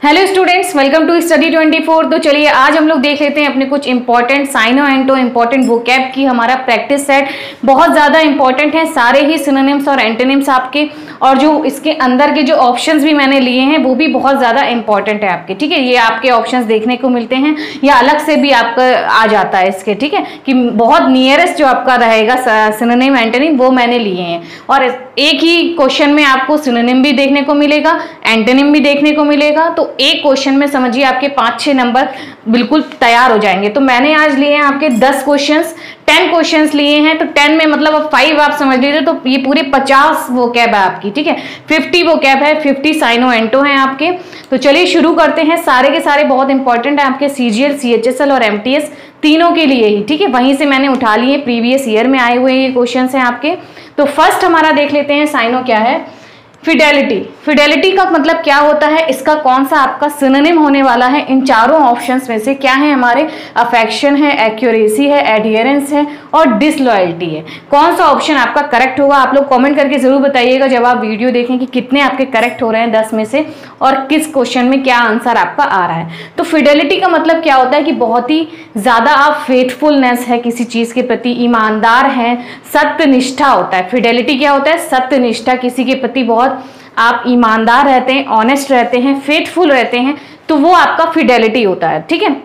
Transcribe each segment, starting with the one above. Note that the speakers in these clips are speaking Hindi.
Hello students, welcome to study 24। तो चलिए आज हम लोग देख लेते हैं अपने कुछ इंपॉर्टेंट साइनो एंटो इंपॉर्टेंट वोकैब की हमारा प्रैक्टिस सेट बहुत ज़्यादा इंपॉर्टेंट है। सारे ही सिनोनिम्स और एंटोनिम्स आपके, और जो इसके अंदर के जो ऑप्शंस भी मैंने लिए हैं वो भी बहुत ज़्यादा इंपॉर्टेंट है आपके। ठीक है, ये आपके ऑप्शंस देखने को मिलते हैं या अलग से भी आपका आ जाता है इसके। ठीक है, कि बहुत नियरेस्ट जो आपका रहेगा सिनोनिम एंटोनिम वो मैंने लिए हैं, और एक ही क्वेश्चन में आपको सिनोनिम भी देखने को मिलेगा, एंटोनिम भी देखने को मिलेगा। तो एक क्वेश्चन में समझिए आपके 5-6 नंबर बिल्कुल तैयार हो जाएंगे। तो मैंने आज लिए हैं आपके 10 क्वेश्चंस, 10 क्वेश्चंस लिए हैं। तो 10 में मतलब अब 5 आप समझ लीजिए, तो ये पूरे 50 वोकैब है आपकी। ठीक है, 50 वोकैब है, 50 साइनो एंटो हैं आपके। तो चलिए शुरू करते हैं। सारे के सारे बहुत इंपॉर्टेंट है आपके CGL, CHSL और MTS तीनों के लिए ही। ठीक है, वहीं से मैंने उठा लिए, प्रीवियस ईयर में आए हुए ये क्वेश्चंस हैं आपके। तो फर्स्ट हमारा देख लेते हैं साइनो क्या है। फिडेलिटी। फिडेलिटी का मतलब क्या होता है, इसका कौन सा आपका सिनोनिम होने वाला है इन चारों ऑप्शंस में से? क्या है हमारे? अफेक्शन है, एक्यूरेसी है, एडियरेंस है और डिसलॉयल्टी है। कौन सा ऑप्शन आपका करेक्ट होगा? आप लोग कमेंट करके जरूर बताइएगा जब आप वीडियो देखें कि कितने आपके करेक्ट हो रहे हैं 10 में से, और किस क्वेश्चन में क्या आंसर आपका आ रहा है। तो फिडेलिटी का मतलब क्या होता है कि बहुत ही ज्यादा आप फेथफुलनेस है किसी चीज के प्रति, ईमानदार है, सत्यनिष्ठा होता है। फिडेलिटी क्या होता है? सत्यनिष्ठा, किसी के प्रति बहुत आप ईमानदार रहते हैं, ऑनेस्ट रहते हैं, फेथफुल रहते हैं, तो वो आपका फिडेलिटी होता है। ठीक है,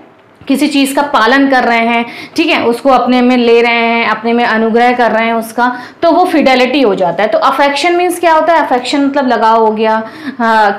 किसी चीज का पालन कर रहे हैं, ठीक है, उसको अपने में ले रहे हैं, अपने में अनुग्रह कर रहे हैं उसका, तो वो फिडेलिटी हो जाता है। तो अफेक्शन मीन्स क्या होता है? अफेक्शन मतलब लगाव हो गया,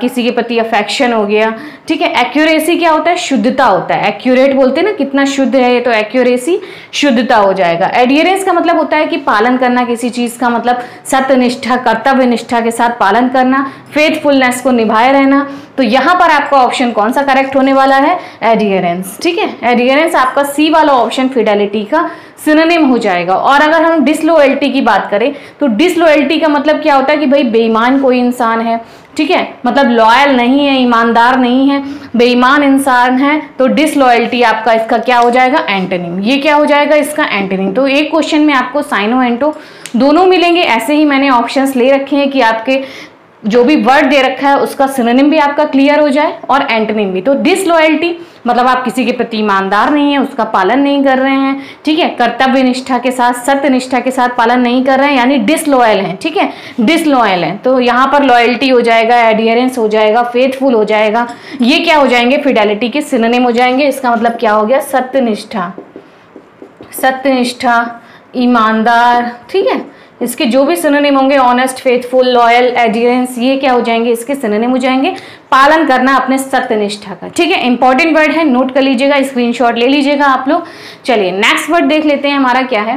किसी के प्रति अफेक्शन हो गया। ठीक है, एक्यूरेसी क्या होता है? शुद्धता होता है। एक्यूरेट बोलते हैं ना, कितना शुद्ध है ये, तो एक्यूरेसी शुद्धता हो जाएगा। एडियरेंस का मतलब होता है कि पालन करना किसी चीज का, मतलब सत्यनिष्ठा, कर्तव्य निष्ठा के साथ पालन करना, फेथफुलनेस को निभाए रहना। तो यहां पर आपका ऑप्शन कौन सा करेक्ट होने वाला है? एडियरेंस। ठीक है, एडियरेंस आपका सी वाला ऑप्शन फिडेलिटी का सिनोनिम हो जाएगा। और अगर हम डिसलॉयल्टी की बात करें तो डिसलॉयल्टी का मतलब क्या होता है कि भाई बेईमान कोई इंसान है, ठीक है, मतलब लॉयल नहीं है, ईमानदार नहीं है, बेईमान इंसान है, तो डिसलॉयल्टी आपका इसका क्या हो जाएगा? एंटोनिम। ये क्या हो जाएगा इसका? एंटोनिम। तो एक क्वेश्चन में आपको साइनो एंटो दोनों मिलेंगे। ऐसे ही मैंने ऑप्शंस ले रखे हैं कि आपके जो भी वर्ड दे रखा है उसका सिनोनिम भी आपका क्लियर हो जाए और एंटोनिम भी। तो डिसलॉयल्टी मतलब आप किसी के प्रति ईमानदार नहीं है, उसका पालन नहीं कर रहे हैं, ठीक है, कर्तव्य निष्ठा के साथ, सत्य निष्ठा के साथ पालन नहीं कर रहे हैं, यानी डिसलॉयल हैं। ठीक है, डिसलॉयल हैं। तो यहाँ पर लॉयल्टी हो जाएगा, एडियरेंस हो जाएगा, फेथफुल हो जाएगा। ये क्या हो जाएंगे? फिडेलिटी के सिनोनिम हो जाएंगे। इसका मतलब क्या हो गया? सत्यनिष्ठा, सत्यनिष्ठा, ईमानदार। ठीक है, इसके जो भी सिनोनिम होंगे, ऑनेस्ट, फेथफुल, लॉयल, एडियरेंस, ये क्या हो जाएंगे? इसके सिनोनिम हो जाएंगे। पालन करना अपने सत्यनिष्ठा का। ठीक है, इंपॉर्टेंट वर्ड है, नोट कर लीजिएगा, स्क्रीनशॉट ले लीजिएगा आप लोग। चलिए नेक्स्ट वर्ड देख लेते हैं हमारा क्या है।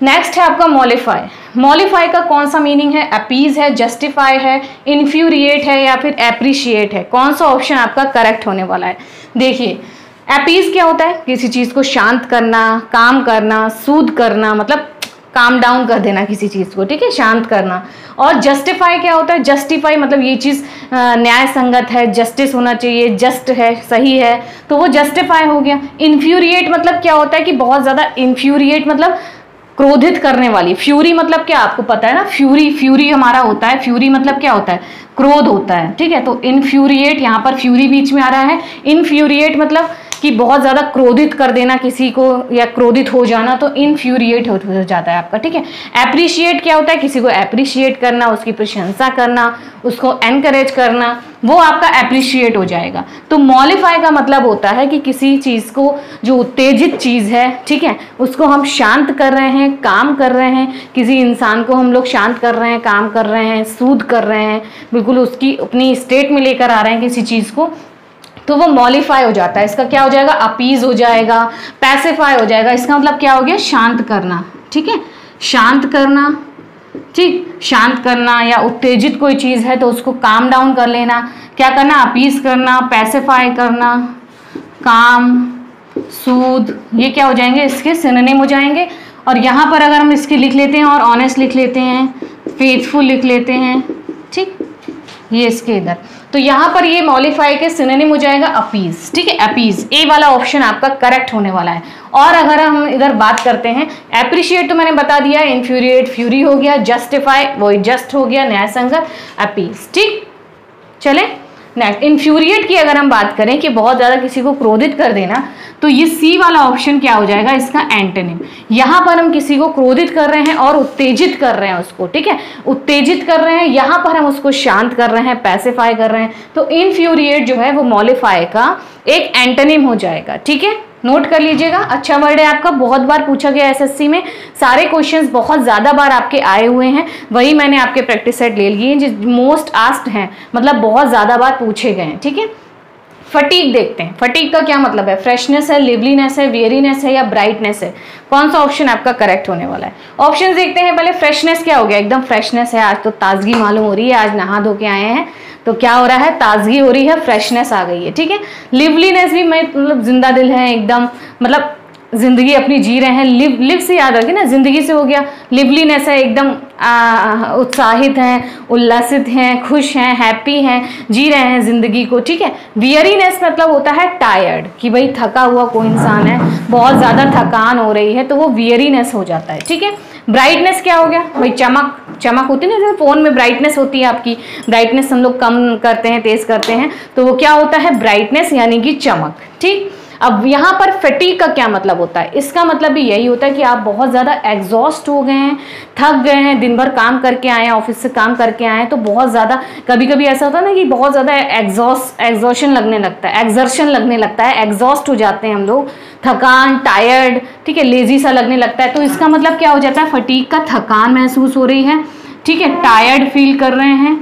नेक्स्ट है आपका मॉलिफाई। मॉलिफाई का कौन सा मीनिंग है? अपीज है, जस्टिफाई है, इन्फ्यूरिएट है या फिर एप्रिशिएट है। कौन सा ऑप्शन आपका करेक्ट होने वाला है? देखिए, अपीज क्या होता है? किसी चीज को शांत करना, काम करना, सूद करना, मतलब काम डाउन कर देना किसी चीज को। ठीक है, शांत करना। और जस्टिफाई क्या होता है? जस्टिफाई मतलब ये चीज न्याय संगत है, जस्टिस होना चाहिए, जस्ट है, सही है, तो वो जस्टिफाई हो गया। इन्फ्यूरिएट मतलब क्या होता है कि बहुत ज्यादा, इन्फ्यूरिएट मतलब क्रोधित करने वाली। फ्यूरी मतलब क्या आपको पता है ना? फ्यूरी, फ्यूरी हमारा होता है, फ्यूरी मतलब क्या होता है? क्रोध होता है। ठीक है, तो इन्फ्यूरिएट, यहाँ पर फ्यूरी बीच में आ रहा है। इन्फ्यूरिएट मतलब कि बहुत ज्यादा क्रोधित कर देना किसी को या क्रोधित हो जाना, तो इन्फ्यूरिएट हो जाता है आपका। ठीक है, एप्रिशिएट क्या होता है? किसी को एप्रिशिएट करना, उसकी प्रशंसा करना, उसको एनकरेज करना, वो आपका एप्रिशिएट हो जाएगा। तो मॉलिफाई का मतलब होता है कि किसी चीज को, जो उत्तेजित चीज है, ठीक है, उसको हम शांत कर रहे हैं, काम कर रहे हैं, किसी इंसान को हम लोग शांत कर रहे हैं, काम कर रहे हैं, सूद कर रहे हैं, बिल्कुल उसकी अपनी स्टेट में लेकर आ रहे हैं किसी चीज को, तो वो मॉलिफाई हो जाता है। इसका क्या हो जाएगा? अपीज हो जाएगा, पैसिफाई हो जाएगा। इसका मतलब क्या हो गया? शांत करना। ठीक है, शांत करना, ठीक, शांत करना, या उत्तेजित कोई चीज है तो उसको काम डाउन कर लेना। क्या करना? अपीज करना, पैसिफाई करना, काम, सूद, ये क्या हो जाएंगे? इसके सिनोनिम हो जाएंगे। और यहाँ पर अगर हम इसके लिख लेते हैं और ऑनेस्ट लिख लेते हैं, फेथफुल लिख लेते हैं, ठीक, ये इसके इधर, तो यहाँ पर ये मॉलिफाई के सिनोनिम हो जाएगा अपीज। ठीक है, अपीज, ए वाला ऑप्शन आपका करेक्ट होने वाला है। और अगर हम इधर बात करते हैं, एप्रिशिएट तो मैंने बता दिया, इन्फ्यूरिएट फ्यूरी हो गया, जस्टिफाई वही जस्ट हो गया, न्याय संगत, अपीज। ठीक, चले नेक्स्ट, इन्फ्यूरिएट की अगर हम बात करें कि बहुत ज़्यादा किसी को क्रोधित कर देना, तो ये सी वाला ऑप्शन क्या हो जाएगा, इसका एंटोनिम। यहाँ पर हम किसी को क्रोधित कर रहे हैं और उत्तेजित कर रहे हैं उसको, ठीक है, उत्तेजित कर रहे हैं, यहाँ पर हम उसको शांत कर रहे हैं, पैसिफाई कर रहे हैं, तो इन्फ्यूरिएट जो है वो मॉलिफाई का एक एंटोनिम हो जाएगा, ठीक है, नोट कर लीजिएगा। अच्छा वर्ड है आपका, बहुत बार पूछा गया एसएससी में, सारे क्वेश्चंस बहुत ज़्यादा बार आपके आए हुए हैं, वही मैंने आपके प्रैक्टिस सेट ले लिए हैं जो मोस्ट आस्क्ड हैं, मतलब बहुत ज़्यादा बार पूछे गए हैं, ठीक है। फटीग देखते हैं, फटीग का क्या मतलब है, फ्रेशनेस है, लिवलीनेस है, वियरीनेस है या ब्राइटनेस है, कौन सा ऑप्शन आपका करेक्ट होने वाला है। ऑप्शन देखते हैं पहले। फ्रेशनेस क्या हो गया, एकदम फ्रेशनेस है, आज तो ताजगी मालूम हो रही है, आज नहा धो के आए हैं तो क्या हो रहा है, ताजगी हो रही है, फ्रेशनेस आ गई है, ठीक है। लिवलीनेस भी मतलब जिंदा दिल है एकदम, मतलब जिंदगी अपनी जी रहे हैं, लिव से याद रखिए ना, जिंदगी से हो गया। लिवलीनेस है, एकदम उत्साहित हैं, उल्लासित हैं, खुश हैं, हैप्पी हैं, जी रहे हैं जिंदगी को, ठीक है। वियरीनेस मतलब होता है टायर्ड, कि भाई थका हुआ कोई इंसान है, बहुत ज़्यादा थकान हो रही है, तो वो वियरीनेस हो जाता है, ठीक है। ब्राइटनेस क्या हो गया भाई, चमक होती है ना, जैसे फोन में ब्राइटनेस होती है आपकी, ब्राइटनेस हम लोग कम करते हैं, तेज करते हैं, तो वो क्या होता है, ब्राइटनेस यानी कि चमक, ठीक। अब यहाँ पर फटीग का क्या मतलब होता है, इसका मतलब भी यही होता है कि आप बहुत ज़्यादा एग्जॉस्ट हो गए हैं, थक गए हैं, दिन भर काम करके आए हैं, ऑफिस से काम करके आए हैं, तो बहुत ज़्यादा कभी कभी ऐसा होता है ना कि बहुत ज़्यादा एग्जॉशन लगने लगता है, एग्जर्शन लगने लगता है, एग्जॉस्ट हो जाते हैं हम लोग, थकान, टायर्ड, ठीक है, लेजी सा लगने लगता है, तो इसका मतलब क्या हो जाता है, फटीग का थकान महसूस हो रही है, ठीक है, टायर्ड फील कर रहे हैं,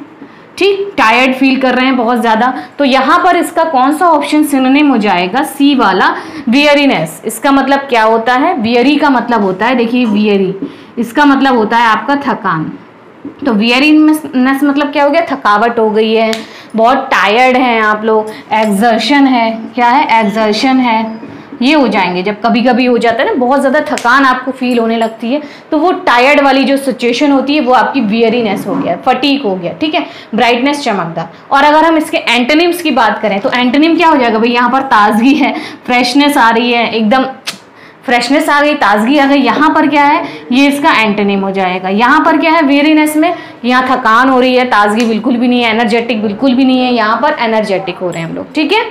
ठीक, टायर्ड फील कर रहे हैं बहुत ज़्यादा, तो यहाँ पर इसका कौन सा ऑप्शन सिनोनिम हो जाएगा, सी वाला, वियरीनेस। इसका मतलब क्या होता है, वियरी का मतलब होता है, देखिए वियरी, इसका मतलब होता है आपका थकान, तो वियरीनेस मतलब क्या हो गया, थकावट हो गई है, बहुत टायर्ड हैं आप लोग, एग्जर्शन है, क्या है, एग्जर्शन है, ये हो जाएंगे। जब कभी कभी हो जाता है ना, बहुत ज़्यादा थकान आपको फील होने लगती है, तो वो टायर्ड वाली जो सिचुएशन होती है वो आपकी वियरीनेस हो गया, फटीग हो गया, ठीक है। ब्राइटनेस, चमकदार। और अगर हम इसके एंटोनिम्स की बात करें तो एंटोनिम क्या हो जाएगा भाई, यहाँ पर ताजगी है, फ्रेशनेस आ रही है, एकदम फ्रेशनेस आ गई, ताजगी आ गई, यहाँ पर क्या है, ये इसका एंटोनिम हो जाएगा। यहाँ पर क्या है, वियरीनेस में यहाँ थकान हो रही है, ताजगी बिल्कुल भी नहीं है, एनर्जेटिक बिल्कुल भी नहीं है, यहाँ पर एनर्जेटिक हो रहे हैं हम लोग, ठीक है,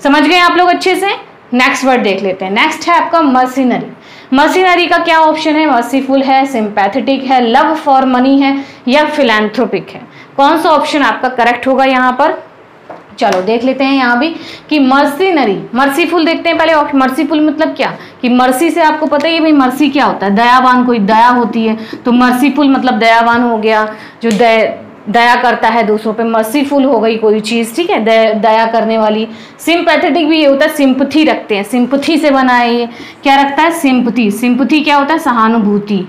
समझ गए आप लोग अच्छे से। नेक्स्ट वर्ड देख लेते हैं। नेक्स्ट है आपका मर्सिनरी। मर्सिनरी का क्या ऑप्शन है, मर्सीफुल है, सिंपैथेटिक है, लव फॉर मनी है या फिलैंथ्रोपिक है, कौन सा ऑप्शन आपका करेक्ट होगा यहाँ पर। चलो देख लेते हैं यहाँ भी कि मर्सिनरी, मर्सीफुल देखते हैं पहले ऑप्शन। मर्सीफुल मतलब क्या, कि मर्सी से आपको पता ही है भाई, मर्सी क्या होता है, दयावान, कोई दया होती है, तो मर्सीफुल मतलब दयावान हो गया, जो दया करता है दूसरों पे, मर्सीफुल हो गई कोई चीज़, ठीक है, दया करने वाली। सिंपैथेटिक भी ये होता है, सिंपथी रखते हैं, सिंपथी से बना है ये, क्या रखता है, सिंपथी। सिंपथी क्या होता है, सहानुभूति,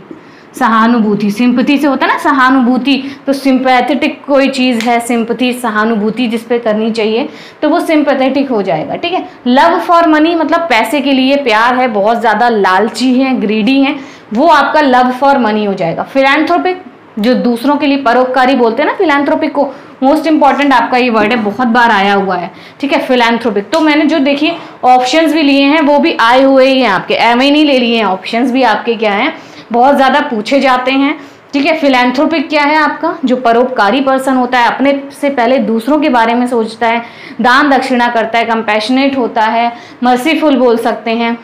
सहानुभूति, सिंपथी से होता है ना सहानुभूति, तो सिंपैथेटिक कोई चीज़ है, सिंपथी, सहानुभूति जिस पे करनी चाहिए, तो वो सिंपैथेटिक हो जाएगा, ठीक है। लव फॉर मनी मतलब पैसे के लिए प्यार है, बहुत ज़्यादा लालची है, ग्रीडी है, वो आपका लव फॉर मनी हो जाएगा। फिलैंथ्रोपिक, जो दूसरों के लिए परोपकारी बोलते हैं ना फिलैंथ्रोपिक को, मोस्ट इंपॉर्टेंट आपका ये वर्ड है, बहुत बार आया हुआ है, ठीक है, फिलैंथ्रोपिक। तो मैंने जो देखिए ऑप्शंस भी लिए हैं वो भी आए हुए ही हैं आपके, एवं नहीं ले लिए हैं, ऑप्शंस भी आपके क्या हैं, बहुत ज़्यादा पूछे जाते हैं, ठीक है। फिलैंथ्रोपिक क्या है आपका, जो परोपकारी पर्सन होता है, अपने से पहले दूसरों के बारे में सोचता है, दान दक्षिणा करता है, कंपैशनेट होता है, मर्सीफुल बोल सकते हैं,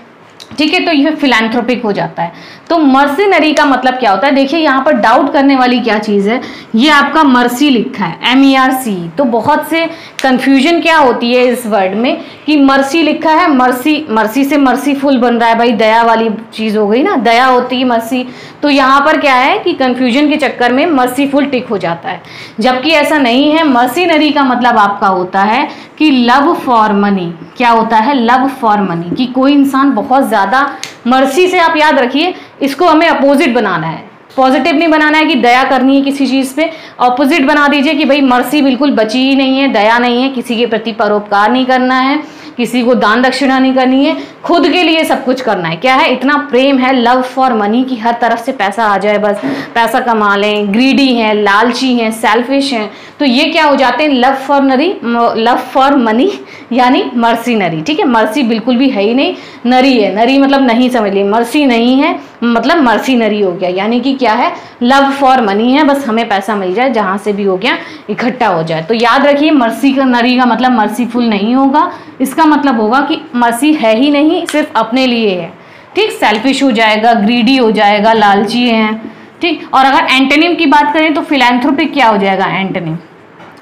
ठीक है, तो यह फिलैंथ्रोपिक हो जाता है। तो मर्सिनरी का मतलब क्या होता है, देखिए यहाँ पर डाउट करने वाली क्या चीज़ है, ये आपका मर्सी लिखा है, MERC, तो बहुत से कंफ्यूजन क्या होती है इस वर्ड में कि मर्सी लिखा है, मर्सी, मर्सी से मर्सीफुल बन रहा है भाई, दया वाली चीज़ हो गई ना, दया होती है मर्सी, तो यहाँ पर क्या है कि कंफ्यूजन के चक्कर में मर्सीफुल टिक हो जाता है, जबकि ऐसा नहीं है। मर्सिनरी का मतलब आपका होता है कि लव फॉर मनी, क्या होता है, लव फॉर मनी, कि कोई इंसान बहुत ज़्यादा, मर्सी से आप याद रखिए, इसको हमें अपोजिट बनाना है, पॉजिटिव नहीं बनाना है कि दया करनी है किसी चीज़ पे, ऑपोजिट बना दीजिए कि भाई मर्सी बिल्कुल बची ही नहीं है, दया नहीं है, किसी के प्रति परोपकार नहीं करना है, किसी को दान दक्षिणा नहीं करनी है, खुद के लिए सब कुछ करना है, क्या है, इतना प्रेम है, लव फॉर मनी, की हर तरफ से पैसा आ जाए, बस पैसा कमा लें, ग्रीडी हैं, लालची हैं, सेल्फिश हैं, तो ये क्या हो जाते हैं, लव फॉर मनी यानी मर्सिनरी, ठीक है। मर्सी बिल्कुल भी है ही नहीं, नरी है, नरी मतलब नहीं, समझ ली, मर्सी नहीं है, मतलब मर्सीनरी हो गया, यानी कि क्या है, लव फॉर मनी है, बस हमें पैसा मिल जाए, जहां से भी हो गया इकट्ठा हो जाए। तो याद रखिए मर्सीनरी का मतलब मर्सीफुल नहीं होगा, इसका मतलब होगा कि मर्सी है ही नहीं, सिर्फ अपने लिए है, ठीक। सेल्फिश हो जाएगा, ग्रीडी हो जाएगा, लालची है, ठीक। और अगर एंटोनिम की बात करें तो फिलैंथ्रोपिक क्या हो जाएगा, एंटोनिम।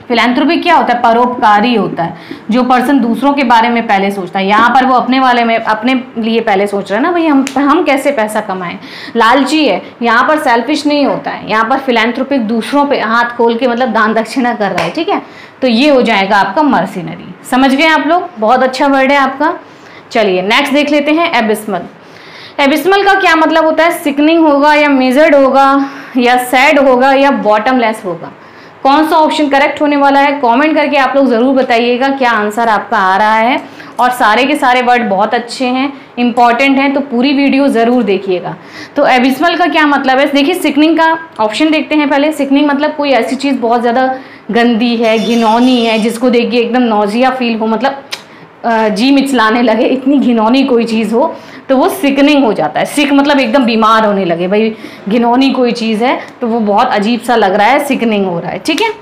फिलैंथ्रोपिक क्या होता है, परोपकारी होता है, जो पर्सन दूसरों के बारे में पहले सोचता है। यहाँ पर वो अपने वाले में, अपने लिए पहले सोच रहा है ना, भाई हम कैसे पैसा कमाएं। लालची है, यहाँ पर सेल्फिश नहीं होता है, यहाँ पर फिलैंथ्रोपिक दूसरों पे हाथ खोल के मतलब दान दक्षिणा कर रहा है, ठीक है। तो ये हो जाएगा आपका मर्सिनरी। समझ गए आप लोग, बहुत अच्छा वर्ड है आपका। चलिए नेक्स्ट देख लेते हैं, एबिस्मल। एबिस्मल का क्या मतलब होता है, सिकनिंग होगा या मेजर्ड होगा या सैड होगा या बॉटमलेस होगा। कौन सा ऑप्शन करेक्ट होने वाला है, कमेंट करके आप लोग जरूर बताइएगा क्या आंसर आपका आ रहा है। और सारे के सारे वर्ड बहुत अच्छे हैं, इंपॉर्टेंट हैं, तो पूरी वीडियो जरूर देखिएगा। तो एबिस्मल का क्या मतलब है, देखिए सिकनिंग का ऑप्शन देखते हैं पहले। सिकनिंग मतलब कोई ऐसी चीज़ बहुत ज़्यादा गंदी है, घिनौनी है, जिसको देख के एकदम नौजिया फील हो, मतलब जी मिचलाने लगे, इतनी घिनौनी कोई चीज़ हो तो वो सिकनिंग हो जाता है। सिक मतलब एकदम बीमार होने लगे, भाई घिनौनी कोई चीज़ है तो वो बहुत अजीब सा लग रहा है, सिकनिंग हो रहा है, ठीक है।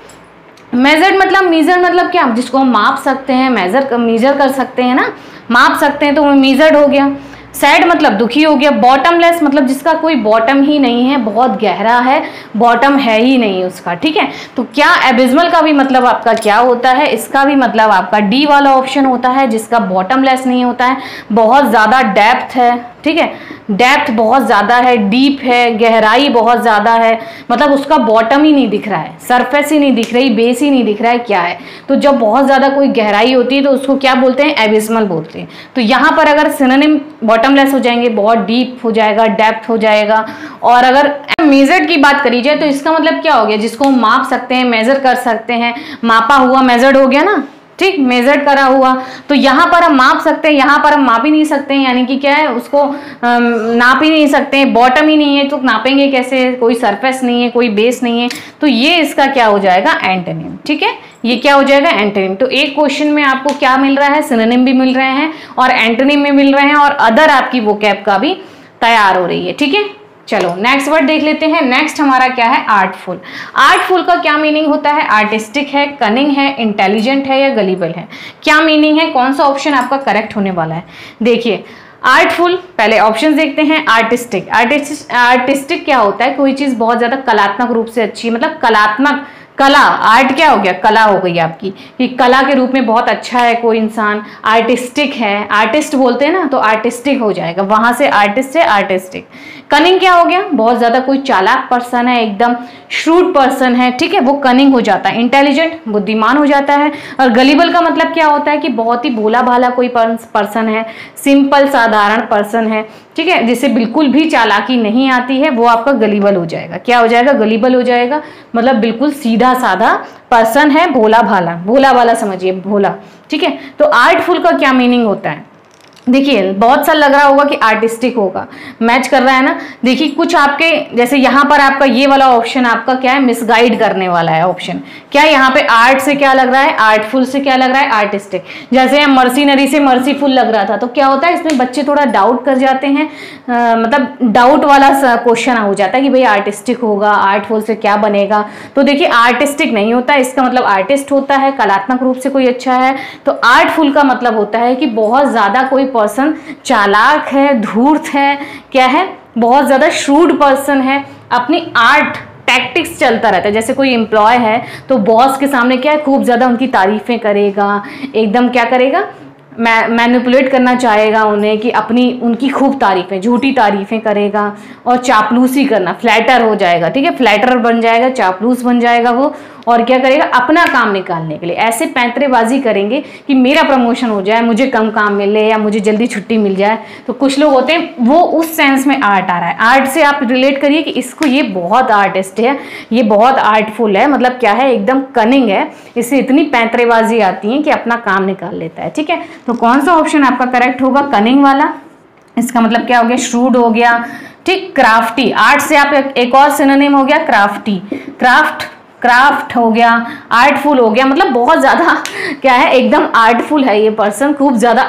मेजर्ड मतलब, मीजर मतलब क्या, जिसको हम माप सकते हैं, मेजर कर सकते हैं ना, माप सकते हैं, तो वो मीजर्ड हो गया। सैड मतलब दुखी हो गया। बॉटमलेस मतलब जिसका कोई बॉटम ही नहीं है, बहुत गहरा है, बॉटम है ही नहीं उसका, ठीक है। तो क्या एबिस्मल का भी मतलब आपका क्या होता है, इसका भी मतलब आपका डी वाला ऑप्शन होता है, जिसका बॉटमलेस नहीं होता है, बहुत ज़्यादा डेप्थ है, ठीक है, डेप्थ बहुत ज़्यादा है, डीप है, गहराई बहुत ज़्यादा है, मतलब उसका बॉटम ही नहीं दिख रहा है, सरफेस ही नहीं दिख रही, बेस ही नहीं दिख रहा है, क्या है। तो जब बहुत ज़्यादा कोई गहराई होती है तो उसको क्या बोलते हैं, एबिस्मल बोलते हैं। तो यहाँ पर अगर सिनोनिम बॉटमलेस हो जाएंगे, बहुत डीप हो जाएगा, डेप्थ हो जाएगा। और अगर मेजर्ड की बात करी जाए तो इसका मतलब क्या हो गया, जिसको हम माप सकते हैं, मेजर कर सकते हैं, मापा हुआ मेजर्ड हो गया ना, ठीक, मेजर्ड करा हुआ। तो यहाँ पर हम माप सकते हैं, यहाँ पर हम माप ही नहीं सकते हैं, यानी कि क्या है, उसको नाप ही नहीं सकते हैं, बॉटम ही नहीं है तो नापेंगे कैसे, कोई सरफेस नहीं है, कोई बेस नहीं है। तो ये इसका क्या हो जाएगा, एंटोनिम, ठीक है, ये क्या हो जाएगा, एंटोनिम। तो एक क्वेश्चन में आपको क्या मिल रहा है, सिनोनिम भी मिल रहे हैं और एंटोनिम भी मिल रहे हैं, और अदर आपकी वोकैब का भी तैयार हो रही है, ठीक है। चलो नेक्स्ट वर्ड देख लेते हैं। नेक्स्ट हमारा क्या है, आर्टफुल। आर्टफुल का क्या मीनिंग होता है, आर्टिस्टिक है, कनिंग है, इंटेलिजेंट है या गलीबल है, क्या मीनिंग है, कौन सा ऑप्शन आपका करेक्ट होने वाला है। देखिए आर्टफुल, पहले ऑप्शन देखते हैं। आर्टिस्टिक, आर्टिस्टिक क्या होता है, कोई चीज बहुत ज्यादा कलात्मक रूप से अच्छी, मतलब कलात्मक, कला, आर्ट क्या हो गया, कला हो गई आपकी, कि कला के रूप में बहुत अच्छा है कोई इंसान, आर्टिस्टिक है, आर्टिस्ट बोलते हैं ना, तो आर्टिस्टिक हो जाएगा, वहां से आर्टिस्ट से आर्टिस्टिक। कनिंग क्या हो गया, बहुत ज्यादा कोई चालाक पर्सन है, एकदम श्रूड पर्सन है, ठीक है, वो कनिंग हो जाता है। इंटेलिजेंट, बुद्धिमान हो जाता है। और गलीबल का मतलब क्या होता है कि बहुत ही भोला भाला कोई पर्सन है, सिंपल साधारण पर्सन है, ठीक है, जिसे बिल्कुल भी चालाकी नहीं आती है, वो आपका गलीबल हो जाएगा। क्या हो जाएगा, गलीबल हो जाएगा, मतलब बिल्कुल सीधा साधा पर्सन है, भोला भाला, भोला भाला समझिए, भोला, ठीक है। तो आर्टफुल का क्या मीनिंग होता है, देखिए बहुत सा लग रहा होगा कि आर्टिस्टिक होगा, मैच कर रहा है ना। देखिए कुछ आपके जैसे यहाँ पर आपका ये वाला ऑप्शन आपका क्या है, मिसगाइड करने वाला है ऑप्शन। क्या यहाँ पे आर्ट से क्या लग रहा है, आर्टफुल से क्या लग रहा है, आर्टिस्टिक। जैसे यहाँ मर्सीनरी से मर्सीफुल लग रहा था, तो क्या होता है इसमें बच्चे थोड़ा डाउट कर जाते हैं, मतलब डाउट वाला क्वेश्चन हो जाता है कि भाई आर्टिस्टिक होगा, आर्टफुल से क्या बनेगा। तो देखिए आर्टिस्टिक नहीं होता, इसका मतलब आर्टिस्ट होता है, कलात्मक रूप से कोई अच्छा है। तो आर्टफुल का मतलब होता है कि बहुत ज्यादा कोई पर्सन चालाक है, धूर्त है, क्या है, बहुत ज्यादा श्रूड पर्सन है, अपनी आर्ट टैक्टिक्स चलता रहता है। जैसे कोई एम्प्लॉय है तो बॉस के सामने क्या है, खूब ज्यादा उनकी तारीफें करेगा, एकदम क्या करेगा, मैनिपुलेट करना चाहेगा उन्हें, कि अपनी उनकी खूब तारीफें, झूठी तारीफें करेगा, और चापलूसी करना, फ्लैटर हो जाएगा, ठीक है, फ्लैटर बन जाएगा, चापलूस बन जाएगा वो, और क्या करेगा, अपना काम निकालने के लिए ऐसे पैंतरेबाजी करेंगे कि मेरा प्रमोशन हो जाए, मुझे कम काम मिले या मुझे जल्दी छुट्टी मिल जाए। तो कुछ लोग होते हैं, वो उस सेंस में आर्ट आ रहा है। आर्ट से आप रिलेट करिए कि इसको, ये बहुत आर्टिस्ट है, ये बहुत आर्टफुल है, मतलब क्या है, एकदम कनिंग है, इससे इतनी पैंतरेबाजी आती है कि अपना काम निकाल लेता है, ठीक है। तो कौन सा ऑप्शन आपका करेक्ट होगा, कनिंग वाला। इसका मतलब क्या हो गया, श्रूड हो गया, ठीक। क्राफ्टी, आर्ट से आप एक और सिनोनिम हो गया क्राफ्टी, क्राफ्ट हो गया, आर्टफुल हो गया, मतलब बहुत ज्यादा क्या है, एकदम आर्टफुल है ये पर्सन, खूब ज्यादा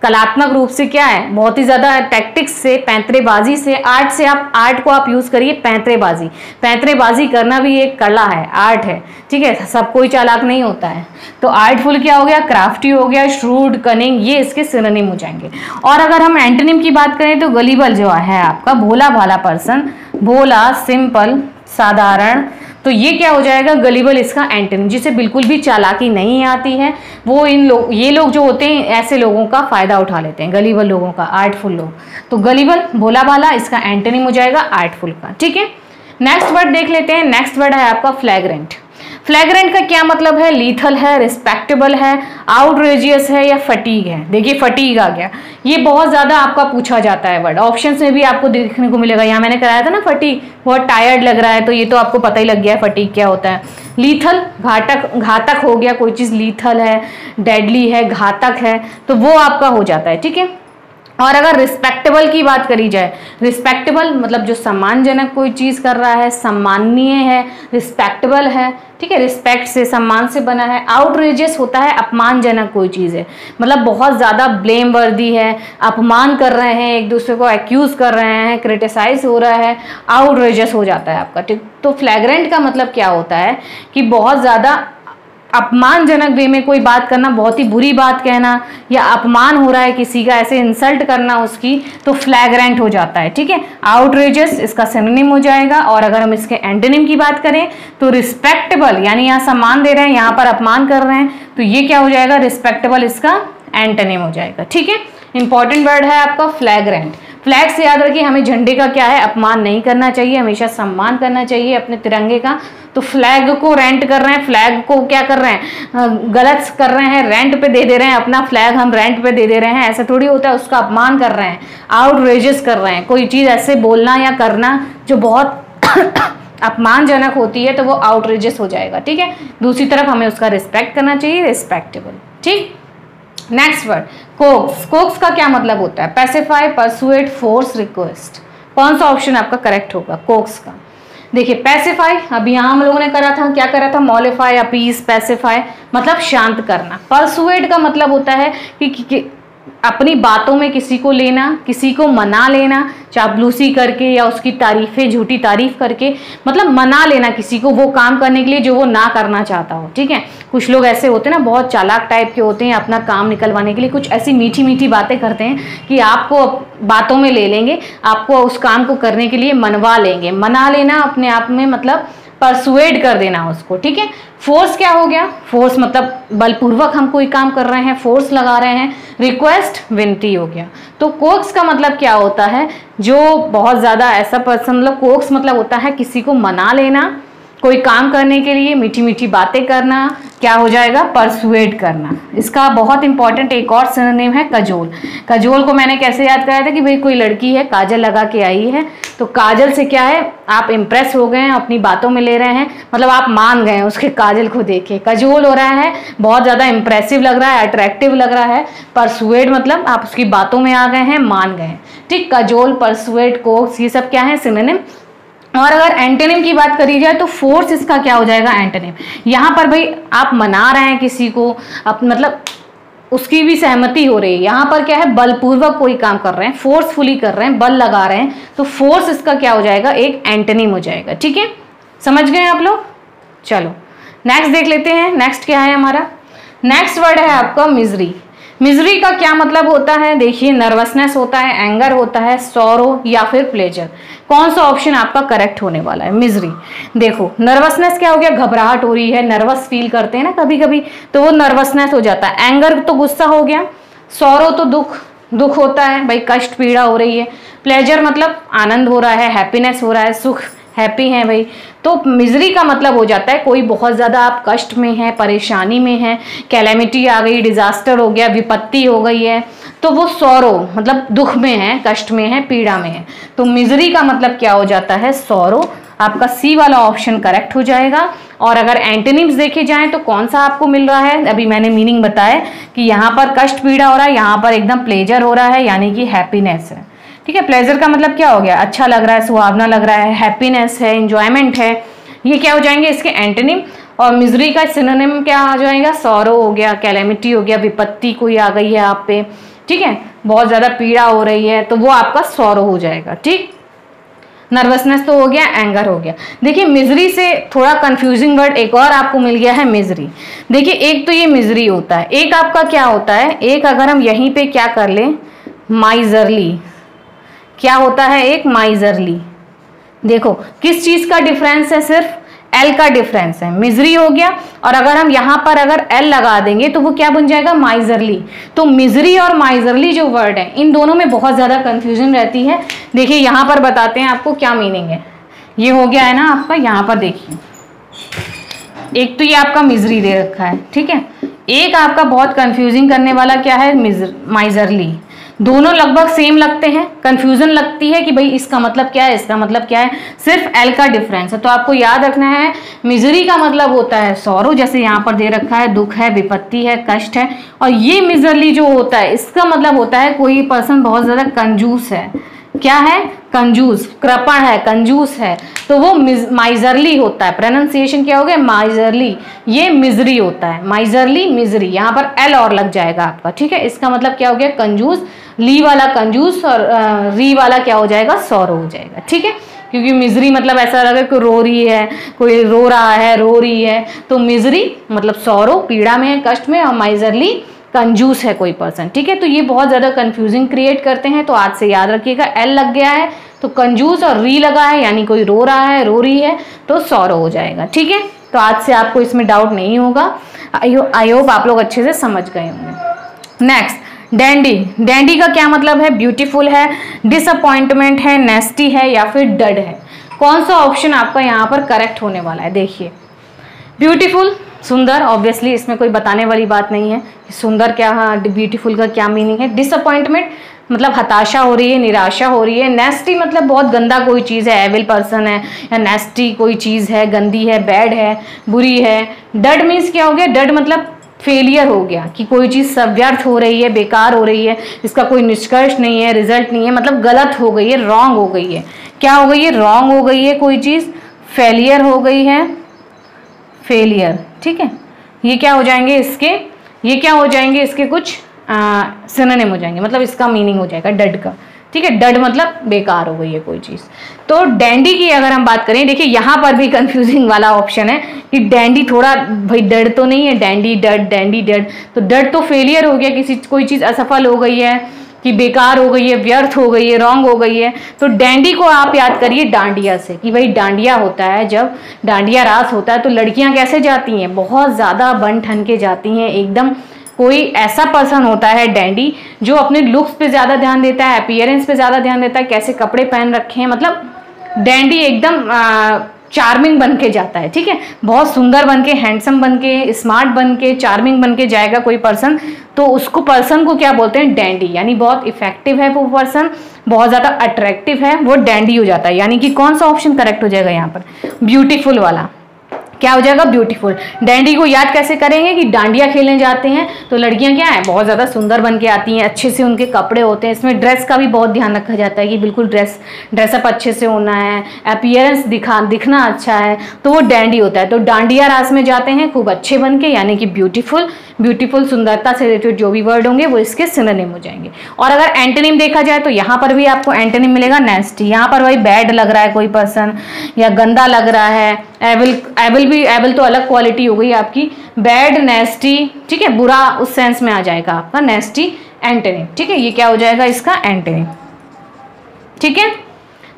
कलात्मक रूप से क्या है, बहुत ही ज्यादा टैक्टिक्स से, पैंतरेबाजी से, आर्ट से, आप आर्ट को आप यूज करिए। पैंतरेबाजी, पैंतरेबाजी करना भी एक कला है, आर्ट है, ठीक है, सब कोई चालाक नहीं होता है। तो आर्टफुल क्या हो गया, क्राफ्टी हो गया, श्रूड, कनिंग, ये इसके सिनोनिम हो जाएंगे। और अगर हम एंटोनिम की बात करें तो गलीबल जो है आपका भोला भाला पर्सन, भोला, सिंपल, साधारण, तो ये क्या हो जाएगा, गलीबल इसका एंटोनिम, जिसे बिल्कुल भी चालाकी नहीं आती है, वो ये लोग जो होते हैं ऐसे लोगों का फायदा उठा लेते हैं, गलीबल लोगों का, आर्टफुल लोग। तो गलीबल, भोला भाला, इसका एंटोनिम हो जाएगा आर्टफुल का, ठीक है। नेक्स्ट वर्ड देख लेते हैं। नेक्स्ट वर्ड है आपका फ्लैग्रेंट। फ्लैग्रेंट का क्या मतलब है, लीथल है, रिस्पेक्टेबल है, आउटरेजियस है या फटीग है। देखिए फटीग आ गया, ये बहुत ज्यादा आपका पूछा जाता है वर्ड, ऑप्शंस में भी आपको देखने को मिलेगा। यहाँ मैंने कराया था ना फटीग, बहुत टायर्ड लग रहा है, तो ये तो आपको पता ही लग गया है फटीग क्या होता है। लीथल, घातक हो गया, कोई चीज लीथल है, डेडली है, घातक है, तो वो आपका हो जाता है, ठीक है। और अगर रिस्पेक्टेबल की बात करी जाए, रिस्पेक्टेबल मतलब जो सम्मानजनक कोई चीज कर रहा है, सम्माननीय है, रिस्पेक्टेबल है, ठीक है, रिस्पेक्ट से, सम्मान से बना है। आउटरेजियस होता है अपमानजनक कोई चीज है, मतलब बहुत ज्यादा ब्लेम वर्दी है, अपमान कर रहे हैं, एक दूसरे को एक्यूज कर रहे हैं, क्रिटिसाइज हो रहा है, आउटरेजियस हो जाता है आपका, ठीक। तो फ्लैग्रेंट का मतलब क्या होता है कि बहुत ज्यादा अपमानजनक वे में कोई बात करना, बहुत ही बुरी बात कहना, या अपमान हो रहा है किसी का, ऐसे इंसल्ट करना उसकी, तो फ्लैग्रेंट हो जाता है, ठीक है। आउटरेजियस इसका सिनोनिम हो जाएगा। और अगर हम इसके एंटोनिम की बात करें तो रिस्पेक्टेबल, यानी यहाँ सम्मान दे रहे हैं, यहाँ पर अपमान कर रहे हैं, तो ये क्या हो जाएगा, रिस्पेक्टेबल इसका एंटोनिम हो जाएगा, ठीक है। इंपॉर्टेंट वर्ड है आपका फ्लैग्रेंट। फ्लैग से याद रखिए, हमें झंडे का क्या है, अपमान नहीं करना चाहिए, हमेशा सम्मान करना चाहिए अपने तिरंगे का। तो फ्लैग को रेंट कर रहे हैं, फ्लैग को क्या कर रहे हैं, गलत कर रहे हैं, रेंट पे दे रहे हैं, अपना फ्लैग हम रेंट पे दे रहे हैं, ऐसा थोड़ी होता है, उसका अपमान कर रहे हैं, आउटरेजियस कर रहे हैं। कोई चीज़ ऐसे बोलना या करना जो बहुत अपमानजनक होती है तो वो आउटरेजियस हो जाएगा, ठीक है। दूसरी तरफ हमें उसका रिस्पेक्ट करना चाहिए, रिस्पेक्टेबल, ठीक। Next word Cokes. कोक्स का क्या मतलब होता है, पैसिफाई, परसुएट, फोर्स, रिक्वेस्ट। कौन सा ऑप्शन आपका करेक्ट होगा कोक्स का। देखिए पैसिफाई, अभी यहाँ हम लोगों ने करा था, क्या करा था, मॉलिफाई, अपीस, पैसिफाई मतलब शांत करना। परसुएट का मतलब होता है कि अपनी बातों में किसी को लेना, किसी को मना लेना, चापलूसी करके या उसकी तारीफें, झूठी तारीफ करके, मतलब मना लेना किसी को वो काम करने के लिए जो वो ना करना चाहता हो, ठीक है। कुछ लोग ऐसे होते हैं ना, बहुत चालाक टाइप के होते हैं, अपना काम निकलवाने के लिए कुछ ऐसी मीठी मीठी बातें करते हैं कि आपको बातों में ले लेंगे, आपको उस काम को करने के लिए मनवा लेंगे। मना लेना अपने आप में मतलब परसुएड कर देना उसको, ठीक है। फोर्स क्या हो गया, फोर्स मतलब बलपूर्वक हम कोई काम कर रहे हैं, फोर्स लगा रहे हैं। रिक्वेस्ट विनती हो गया। तो कोक्स का मतलब क्या होता है, जो बहुत ज्यादा ऐसा पर्सन, मतलब कोक्स मतलब होता है किसी को मना लेना, कोई काम करने के लिए मीठी मीठी बातें करना, क्या हो जाएगा, परसुएड करना। इसका बहुत इंपॉर्टेंट एक और सिनोनिम है कजोल। कजोल को मैंने कैसे याद कराया था कि भाई कोई लड़की है, काजल लगा के आई है, तो काजल से क्या है, आप इम्प्रेस हो गए हैं, अपनी बातों में ले रहे हैं, मतलब आप मान गए हैं उसके काजल को देख के। कजोल हो रहा है, बहुत ज़्यादा इंप्रेसिव लग रहा है, अट्रैक्टिव लग रहा है। परसुएड मतलब आप उसकी बातों में आ गए हैं, मान गए हैं, ठीक। कजोल, परसुएड, कोक्स, ये सब क्या है, सिनोनिम। और अगर एंटोनिम की बात करी जाए तो फोर्स इसका क्या हो जाएगा, एंटोनिम। यहाँ पर भाई आप मना रहे हैं किसी को, मतलब उसकी भी सहमति हो रही है। यहाँ पर क्या है, बलपूर्वक कोई काम कर रहे हैं, फोर्सफुली कर रहे हैं, बल लगा रहे हैं, तो फोर्स इसका क्या हो जाएगा, एक एंटोनिम हो जाएगा, ठीक है। समझ गए आप लोग। चलो नेक्स्ट देख लेते हैं। नेक्स्ट क्या है हमारा, नेक्स्ट वर्ड है आपका मिजरी। मिजरी का क्या मतलब होता है, देखिए नर्वसनेस होता है, एंगर होता है, सॉरो या फिर प्लेजर। कौन सा ऑप्शन आपका करेक्ट होने वाला है, मिजरी। देखो नर्वसनेस क्या हो गया, घबराहट हो रही है, नर्वस फील करते हैं ना कभी कभी, तो वो नर्वसनेस हो जाता है। एंगर तो गुस्सा हो गया, सॉरो तो दुख होता है, भाई कष्ट पीड़ा हो रही है। प्लेजर मतलब आनंद हो रहा है, हैप्पीनेस हो रहा है, सुख, हैप्पी हैं भाई। तो मिजरी का मतलब हो जाता है कोई बहुत ज़्यादा आप कष्ट में हैं, परेशानी में हैं, कैलेमिटी आ गई, डिजास्टर हो गया, विपत्ति हो गई है, तो वो सॉरो मतलब दुख में है, कष्ट में है, पीड़ा में है। तो मिजरी का मतलब क्या हो जाता है, सॉरो। आपका सी वाला ऑप्शन करेक्ट हो जाएगा। और अगर एंटोनिम्स देखे जाएं तो कौन सा आपको मिल रहा है, अभी मैंने मीनिंग बताया कि यहाँ पर कष्ट पीड़ा हो रहा है, यहाँ पर एकदम प्लेजर हो रहा है, यानी कि हैप्पीनेस है, ठीक है। प्लेजर का मतलब क्या हो गया, अच्छा लग रहा है, सुहावना लग रहा है, हैप्पीनेस है, एंजॉयमेंट है, ये क्या हो जाएंगे इसके एंटोनिम। और मिजरी का सिनोनिम क्या आ जाएगा, सॉरो हो गया, कैलेमिटी हो गया, विपत्ति कोई आ गई है आप पे, ठीक है, बहुत ज़्यादा पीड़ा हो रही है तो वो आपका सॉरो हो जाएगा। ठीक, नर्वसनेस तो हो गया, एंगर हो गया। देखिए मिजरी से थोड़ा कंफ्यूजिंग वर्ड एक और आपको मिल गया है, मिजरी। देखिए एक तो ये मिजरी होता है, एक आपका क्या होता है, एक अगर हम यहीं पे क्या कर लें, माइजरली। क्या होता है एक माइजरली? देखो किस चीज का डिफरेंस है, सिर्फ एल का डिफरेंस है। मिजरी हो गया और अगर हम यहां पर अगर एल लगा देंगे तो वो क्या बन जाएगा, माइजरली। तो मिजरी और माइजरली जो वर्ड है इन दोनों में बहुत ज्यादा कंफ्यूजन रहती है। देखिए यहां पर बताते हैं आपको क्या मीनिंग है। ये हो गया है ना आपका, यहां पर देखिए एक तो ये आपका मिजरी दे रखा है, ठीक है। एक आपका बहुत कंफ्यूजिंग करने वाला क्या है, माइजरली। दोनों लगभग सेम लगते हैं, कंफ्यूजन लगती है कि भाई इसका मतलब क्या है, इसका मतलब क्या है, सिर्फ एल का डिफरेंस है। तो आपको याद रखना है मिजरी का मतलब होता है सॉरो, जैसे यहाँ पर दे रखा है, दुख है, विपत्ति है, कष्ट है। और ये मिजरली जो होता है इसका मतलब होता है कोई पर्सन बहुत ज्यादा कंजूस है। क्या है, कंजूस, कृपण है, कंजूस है, तो वो माइजरली होता है। प्रोनाउंसिएशन क्या हो गया, माइजरली। ये मिजरी होता है, माइजरली, मिजरी। यहाँ पर एल और लग जाएगा आपका, ठीक है। इसका मतलब क्या हो गया, कंजूस। ली वाला कंजूस और री वाला क्या हो जाएगा, सॉरो हो जाएगा, ठीक है। क्योंकि मिजरी मतलब ऐसा लगे कोई रो रही है, कोई रो रहा है, रो रही है, तो मिजरी मतलब सॉरो, पीड़ा में है, कष्ट में, और माइजरली कंजूस है कोई पर्सन, ठीक है। तो ये बहुत ज्यादा कंफ्यूजिंग क्रिएट करते हैं, तो आज से याद रखिएगा एल लग गया है तो कंजूस, और री लगा है यानी कोई रो रहा है, रो रही है, तो सॉरो हो जाएगा, ठीक है। तो आज से आपको इसमें डाउट नहीं होगा। आई होप आप लोग अच्छे से समझ गए होंगे। Next, dandy. डैंडी का क्या मतलब है, ब्यूटीफुल है, डिसअपॉइंटमेंट है, नेस्टी है, या फिर डड है। कौन सा ऑप्शन आपका यहाँ पर करेक्ट होने वाला है, देखिए। ब्यूटीफुल, सुंदर, ऑब्वियसली इसमें कोई बताने वाली बात नहीं है कि सुंदर क्या, हाँ ब्यूटीफुल का क्या मीनिंग है। डिसअपॉइंटमेंट मतलब हताशा हो रही है, निराशा हो रही है। नेस्टी मतलब बहुत गंदा कोई चीज़ है, एविल पर्सन है, या नेस्टी कोई चीज़ है, गंदी है, बैड है, बुरी है। डड मीन्स क्या हो गया, डड मतलब फेलियर हो गया, कि कोई चीज़ सब व्यर्थ हो रही है, बेकार हो रही है, इसका कोई निष्कर्ष नहीं है, रिजल्ट नहीं है, मतलब गलत हो गई है, रॉन्ग हो गई है। क्या हो गई है, रॉन्ग हो गई है कोई चीज़, फेलियर हो गई है, फेलियर, ठीक है। ये क्या हो जाएंगे इसके, ये क्या हो जाएंगे इसके कुछ सिनोनिम हो जाएंगे, मतलब इसका मीनिंग हो जाएगा डड का, ठीक है। डड मतलब बेकार हो गई है कोई चीज़। तो डैंडी की अगर हम बात करें, देखिए यहाँ पर भी कंफ्यूजिंग वाला ऑप्शन है कि डैंडी थोड़ा, भाई डड तो नहीं है, डैंडी डड, डैंडी डड। तो डड तो फेलियर हो गया, किसी कोई चीज़ असफल हो गई है, कि बेकार हो गई है, व्यर्थ हो गई है, रॉन्ग हो गई है। तो डैंडी को आप याद करिए डांडिया से, कि भाई डांडिया होता है, जब डांडिया रास होता है तो लड़कियां कैसे जाती हैं, बहुत ज़्यादा बन ठन के जाती हैं एकदम। कोई ऐसा पर्सन होता है डैंडी जो अपने लुक्स पे ज़्यादा ध्यान देता है, अपीयरेंस पे ज़्यादा ध्यान देता है, कैसे कपड़े पहन रखे हैं, मतलब डैंडी एकदम चार्मिंग बन के जाता है, ठीक है। बहुत सुंदर बन के, हैंडसम बन के, स्मार्ट बन के, चार्मिंग बन के जाएगा कोई पर्सन, तो उसको पर्सन को क्या बोलते हैं, डैंडी। यानी बहुत इफेक्टिव है वो पर्सन, बहुत ज़्यादा अट्रैक्टिव है, वो डैंडी हो जाता है। यानी कि कौन सा ऑप्शन करेक्ट हो जाएगा यहाँ पर, ब्यूटीफुल वाला। क्या हो जाएगा, ब्यूटीफुल। डैंडी को याद कैसे करेंगे, कि डांडिया खेलने जाते हैं तो लड़कियां क्या है, बहुत ज़्यादा सुंदर बन के आती हैं, अच्छे से उनके कपड़े होते हैं। इसमें ड्रेस का भी बहुत ध्यान रखा जाता है कि बिल्कुल ड्रेसअप अच्छे से होना है, अपीयरेंस दिखना अच्छा है, तो वो डैंडी होता है। तो डांडिया रास में जाते हैं खूब अच्छे बन के, यानी कि ब्यूटीफुल। ब्यूटीफुल, सुंदरता से रिलेटेड जो भी वर्ड होंगे वो इसके सिनोनिम हो जाएंगे। और अगर एंटोनिम देखा जाए तो यहाँ पर भी आपको एंटोनिम मिलेगा, नेस्टी। यहाँ पर वही बैड लग रहा है कोई पर्सन, या गंदा लग रहा है, एविल तो अलग क्वालिटी हो गई आपकी, बैड, नेस्टी, ठीक है, बुरा उस सेंस में आ जाएगा आपका नेस्टी एंटोनिम, ठीक है। ये क्या हो जाएगा इसका एंटोनिम, ठीक है।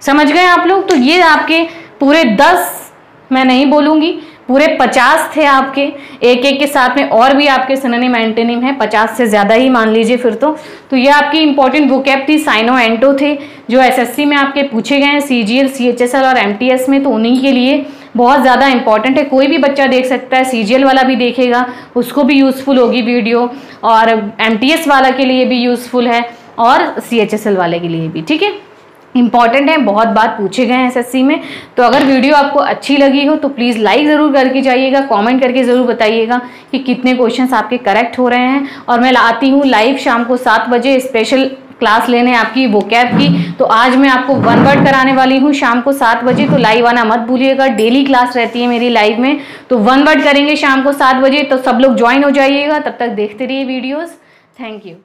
समझ गए आप लोग। तो ये आपके पूरे 10, मैं नहीं बोलूंगी, पूरे 50 थे आपके, एक एक के साथ में और भी आपके सिनोनिम एंटोनिम है, 50 से ज़्यादा ही मान लीजिए फिर तो ये आपकी इंपॉर्टेंट वोकैब थी, साइनो एंटो थे, जो एसएससी में आपके पूछे गए हैं, सीजीएल, सीएचएसएल और एमटीएस में, तो उन्हीं के लिए बहुत ज़्यादा इंपॉर्टेंट है। कोई भी बच्चा देख सकता है, सीजीएल वाला भी देखेगा, उसको भी यूज़फुल होगी वीडियो, और एमटीएस वाला के लिए भी यूज़फुल है, और सीएचएसएल वाले के लिए भी, ठीक है। इंपॉर्टेंट है, बहुत बात पूछे गए हैं एसएससी में। तो अगर वीडियो आपको अच्छी लगी हो तो प्लीज़ लाइक ज़रूर करके जाइएगा, कमेंट करके ज़रूर बताइएगा कि कितने क्वेश्चंस आपके करेक्ट हो रहे हैं। और मैं आती हूँ लाइव शाम को 7 बजे स्पेशल क्लास लेने आपकी वोकैब की। तो आज मैं आपको 1 वर्ड कराने वाली हूँ शाम को 7 बजे, तो लाइव आना मत भूलिएगा। डेली क्लास रहती है मेरी लाइव में, तो 1 वर्ड करेंगे शाम को 7 बजे, तो सब लोग ज्वाइन हो जाइएगा। तब तक देखते रहिए वीडियोज़। Thank you.